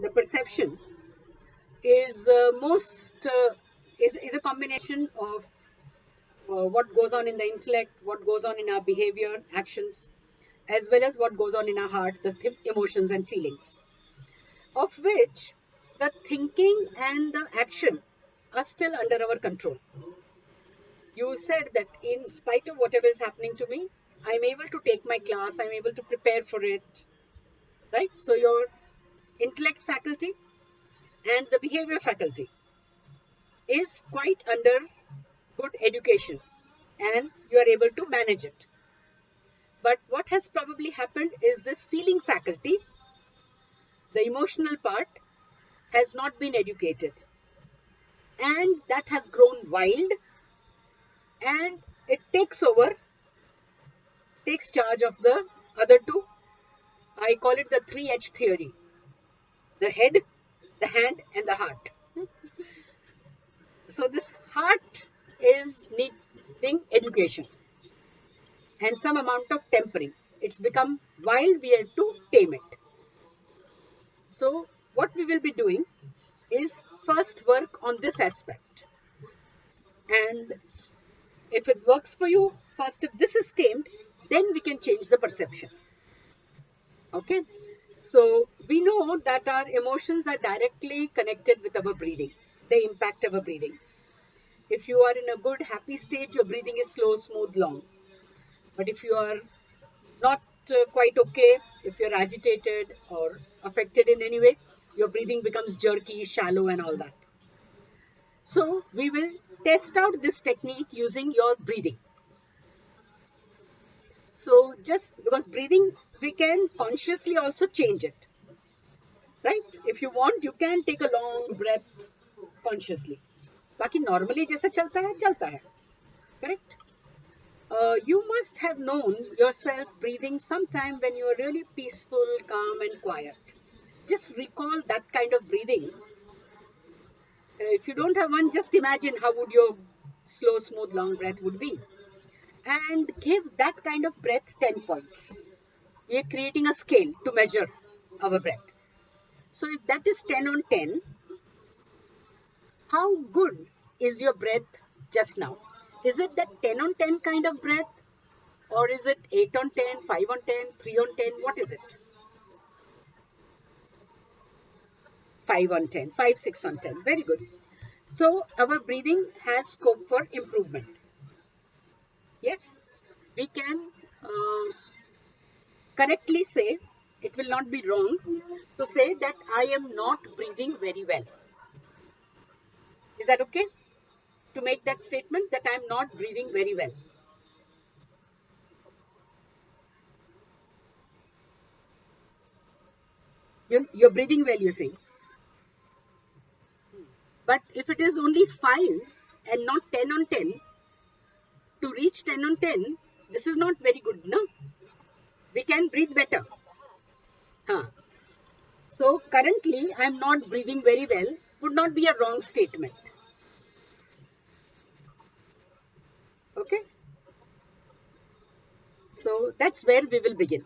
the perception is is a combination of what goes on in the intellect, what goes on in our behavior, actions, as well as what goes on in our heart, the emotions and feelings, of which the thinking and the action are still under our control. You said that in spite of whatever is happening to me, I'm able to take my class, I'm able to prepare for it, right? So your intellect faculty and the behavior faculty is quite under good education and you are able to manage it. But what has probably happened is this feeling faculty, the emotional part, has not been educated and that has grown wild and it takes charge of the other two. I call it the 3H theory: the head, the hand, and the heart. So, this heart is needing education and some amount of tempering. It's become wild, we have to tame it. So, what we will be doing is first work on this aspect. And if it works for you, first, if this is tamed, then we can change the perception. Okay. So, we know that our emotions are directly connected with our breathing, they impact our breathing. If you are in a good, happy state, your breathing is slow, smooth, long. But if you are not quite okay, if you're agitated or affected in any way, your breathing becomes jerky, shallow, and all that. So, we will test out this technique using your breathing. So, just because breathing, we can consciously also change it, right? If you want, you can take a long breath consciously. बाकी normally जैसे चलता है, correct? You must have known yourself breathing sometime when you are really peaceful, calm, and quiet. Just recall that kind of breathing. If you don't have one, just imagine how would your slow, smooth, long breath would be. And give that kind of breath 10 points. We are creating a scale to measure our breath. So if that is 10 on 10, how good is your breath just now? Is it that 10 on 10 kind of breath? Or is it 8 on 10, 5 on 10, 3 on 10? What is it? 5 on 10, 5, 6 on 10. Very good. So our breathing has scope for improvement. Yes, we can correctly say, it will not be wrong to say that I am not breathing very well. Is that okay? To make that statement that I am not breathing very well. You're breathing well, you say. But if it is only 5 and not 10 on 10, to reach 10 on 10, this is not very good, no? We can breathe better. Huh. So currently, I'm not breathing very well would not be a wrong statement. Okay. So that's where we will begin.